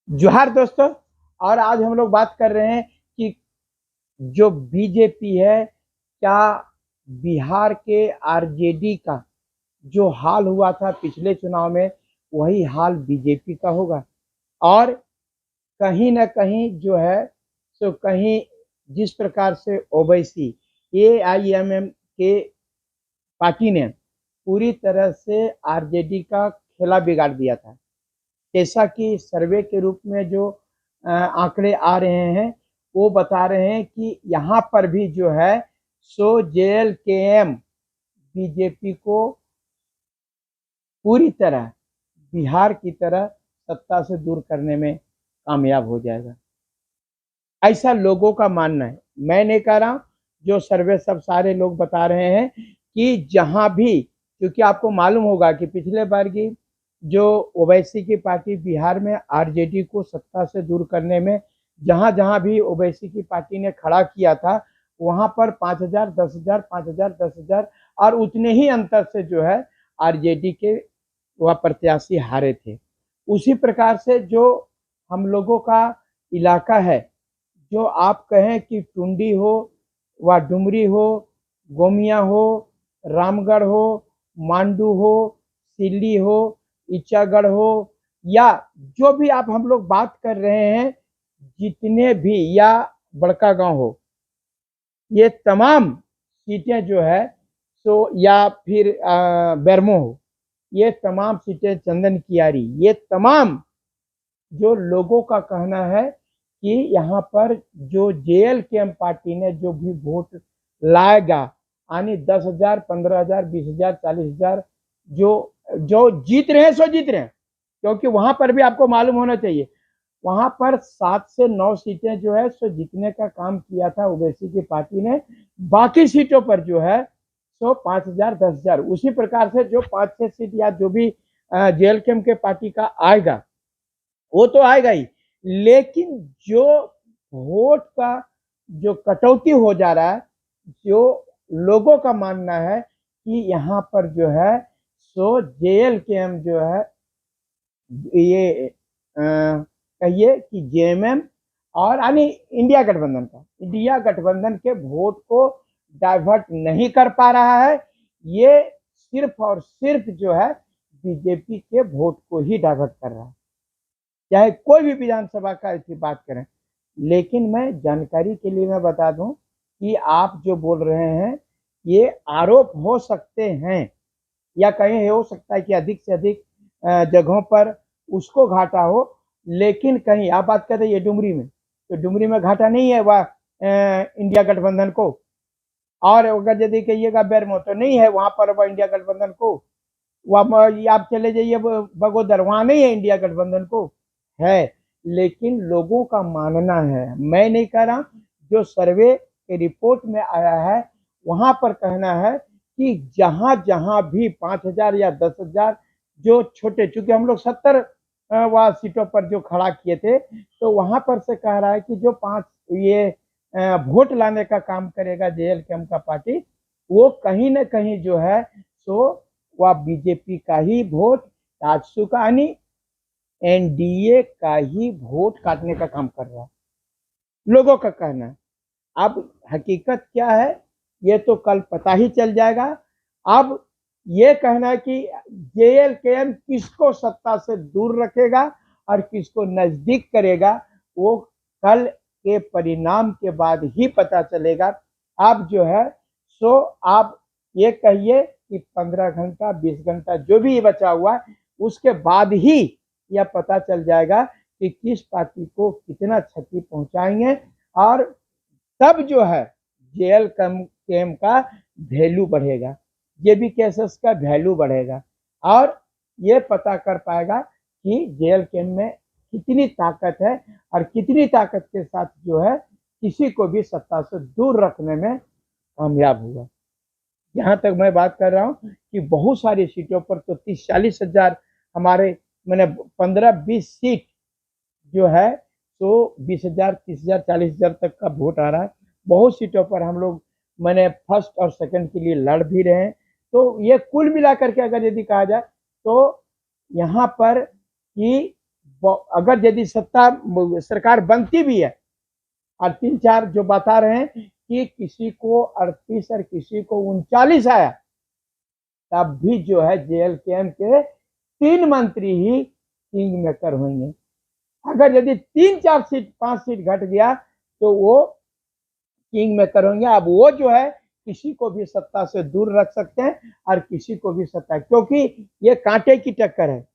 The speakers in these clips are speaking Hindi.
जोहार दोस्तों। और आज हम लोग बात कर रहे हैं कि जो बीजेपी है, क्या बिहार के आरजेडी का जो हाल हुआ था पिछले चुनाव में वही हाल बीजेपी का होगा। और कहीं ना कहीं जो है सो कहीं जिस प्रकार से ओवैसी एआईएमएम के पार्टी ने पूरी तरह से आरजेडी का खेला बिगाड़ दिया था, जैसा कि सर्वे के रूप में जो आंकड़े आ रहे हैं वो बता रहे हैं कि यहाँ पर भी जो है सो जेएलकेएम बीजेपी को पूरी तरह बिहार की तरह सत्ता से दूर करने में कामयाब हो जाएगा, ऐसा लोगों का मानना है। मैं नहीं कह रहा हूँ, जो सर्वे सब सारे लोग बता रहे हैं कि जहां भी, क्योंकि आपको मालूम होगा कि पिछले बार की जो ओवैसी की पार्टी बिहार में आरजेडी को सत्ता से दूर करने में जहां जहां भी ओवैसी की पार्टी ने खड़ा किया था वहां पर 5,000 10,000 5,000 10,000 और उतने ही अंतर से जो है आरजेडी के वह प्रत्याशी हारे थे। उसी प्रकार से जो हम लोगों का इलाका है, जो आप कहें कि टुंडी हो व डुमरी हो, गोमिया हो, रामगढ़ हो, मांडू हो, सिल्ली हो, इचागढ़ हो, या जो भी आप हम लोग बात कर रहे हैं, जितने भी, या बड़का गांव हो, ये तमाम सीटें जो है सो, या फिर बेरमो हो, ये तमाम सीटें, चंदन कियारी, ये तमाम जो लोगों का कहना है कि यहाँ पर जो जेएलकेएम पार्टी ने जो भी वोट लाएगा, यानी 10,000 15,000 20,000 40,000, जो जो जीत रहे हैं सो जीत रहे हैं। क्योंकि वहां पर भी आपको मालूम होना चाहिए, वहां पर 7 से 9 सीटें जो है सो जीतने का काम किया था ओवैसी की पार्टी ने। बाकी सीटों पर जो है सो 5,000 10,000, उसी प्रकार से जो 5-6 सीट या जो भी जेएलकेएम के पार्टी का आएगा वो तो आएगा ही, लेकिन जो वोट का जो कटौती हो जा रहा है, जो लोगों का मानना है कि यहाँ पर जो है सो जेएलकेएम जो है, ये कहिए कि जेएमएम और यानी इंडिया गठबंधन के वोट को डाइवर्ट नहीं कर पा रहा है। ये सिर्फ और सिर्फ जो है बीजेपी के वोट को ही डाइवर्ट कर रहा है, चाहे कोई भी विधानसभा का ऐसी बात करें। लेकिन मैं जानकारी के लिए मैं बता दूं कि आप जो बोल रहे हैं ये आरोप हो सकते हैं, या कहीं हो सकता है कि अधिक से अधिक जगहों पर उसको घाटा हो, लेकिन कहीं आप बात करते हैं ये डुमरी में, तो डुमरी में घाटा नहीं है वह इंडिया गठबंधन को। और अगर यदि कहिएगा बेरमो, तो नहीं है वहां पर वह इंडिया गठबंधन को। वह आप चले जाइए बगोदर, वहां नहीं है इंडिया गठबंधन को, है। लेकिन लोगों का मानना है, मैं नहीं कह रहा, जो सर्वे के रिपोर्ट में आया है वहां पर कहना है कि जहां जहां भी 5,000 या 10,000 जो छोटे, चूंकि हम लोग 70 सीटों पर जो खड़ा किए थे, तो वहां पर से कह रहा है कि जो 5 ये वोट लाने का काम करेगा जेएलकेएम का पार्टी, वो कहीं ना कहीं जो है सो वह बीजेपी का ही वोट, राजसू का यानी एनडीए का ही वोट काटने का काम कर रहा है, लोगों का कहना है। अब हकीकत क्या है ये तो कल पता ही चल जाएगा। अब ये कहना है कि जेएलकेएम किसको सत्ता से दूर रखेगा और किसको नजदीक करेगा, वो कल के परिणाम के बाद ही पता चलेगा। अब जो है सो आप ये कहिए कि 15 घंटा 20 घंटा जो भी बचा हुआ है, उसके बाद ही यह पता चल जाएगा कि किस पार्टी को कितना क्षति पहुंचाएंगे, और तब जो है जेएलकेएम का वैल्यू बढ़ेगा, जेबी केसेस का वैल्यू बढ़ेगा, और ये पता कर पाएगा कि जेएलकेएम में कितनी ताकत है और कितनी ताकत के साथ जो है किसी को भी सत्ता से दूर रखने में कामयाब हुआ। यहाँ तक मैं बात कर रहा हूँ कि बहुत सारी सीटों पर तो 30-40 हजार, हमारे मैंने 15-20 सीट जो है तो 20,000 30,000 40,000 तक का वोट आ रहा है। बहुत सीटों पर हम लोग मैंने फर्स्ट और सेकंड के लिए लड़ भी रहे हैं। तो ये कुल मिलाकर के अगर यदि कहा जाए तो यहाँ पर कि अगर यदि सत्ता सरकार बनती भी है और 3-4 जो बता रहे हैं कि किसी को 38 और किसी को 39 आया, तब भी जो है जेएलकेएम के 3 मंत्री ही किंग मेकर होंगे। अगर यदि 3-4 सीट 5 सीट घट गया तो वो किंग मेकर होंगे। अब वो जो है किसी को भी सत्ता से दूर रख सकते हैं और किसी को भी सत्ता, क्योंकि ये कांटे की टक्कर है।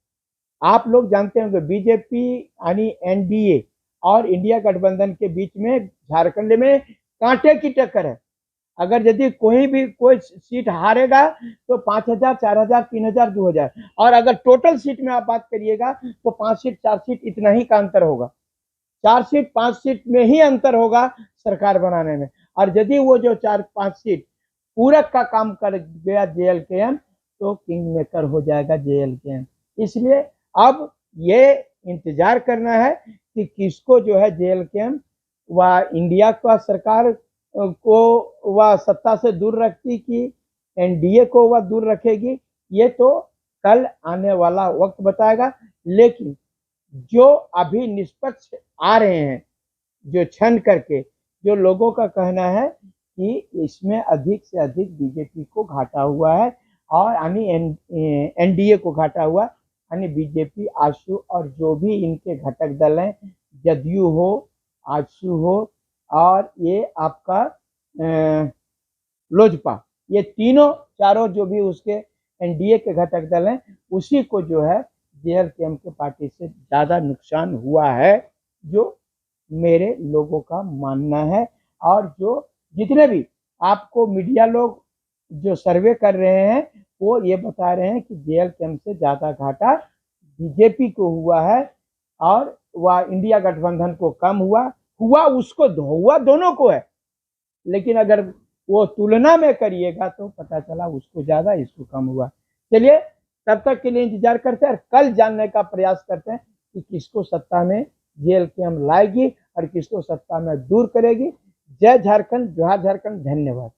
आप लोग जानते होंगे बीजेपी यानी एनडीए और इंडिया गठबंधन के बीच में झारखंड में कांटे की टक्कर है। अगर यदि कोई सीट हारेगा तो 5,000, 4,000, 3,000, 2,000, और अगर टोटल सीट में आप बात करिएगा तो 5 सीट 4 सीट इतना ही का अंतर होगा। 4 सीट 5 सीट में ही अंतर होगा सरकार बनाने में। और यदि वो जो 4-5 सीट पूरक का काम कर गया जेएलकेएम तो किंग मेकर हो जाएगा जेएलकेएम। इसलिए अब ये इंतजार करना है कि किसको जो है जेएलकेएम व इंडिया का सरकार को वह सत्ता से दूर रखती कि एनडीए को वह दूर रखेगी, ये तो कल आने वाला वक्त बताएगा। लेकिन जो अभी निष्पक्ष आ रहे हैं, जो छन करके, जो लोगों का कहना है कि इसमें अधिक से अधिक बीजेपी को घाटा हुआ है और यानी एनडीए को घाटा हुआ, यानी बीजेपी, आजसू और जो भी इनके घटक दल हैं, जदयू हो, आजसू हो और ये आपका लोजपा, ये तीनों चारों जो भी उसके एनडीए के घटक दल हैं, उसी को जो है जेएलकेएम के पार्टी से ज़्यादा नुकसान हुआ है, जो मेरे लोगों का मानना है। और जो जितने भी आपको मीडिया लोग जो सर्वे कर रहे हैं वो ये बता रहे हैं कि जेएलकेएम से ज़्यादा घाटा बीजेपी को हुआ है और वह इंडिया गठबंधन को कम हुआ उसको हुआ दोनों को है। लेकिन अगर वो तुलना में करिएगा तो पता चला उसको ज़्यादा इसको कम हुआ। चलिए तब तक के लिए इंतजार करते हैं और कल जानने का प्रयास करते हैं कि किसको सत्ता में जेएलकेएम लाएगी और किसको सत्ता में दूर करेगी। जय झारखंड, जोहार झारखंड, धन्यवाद।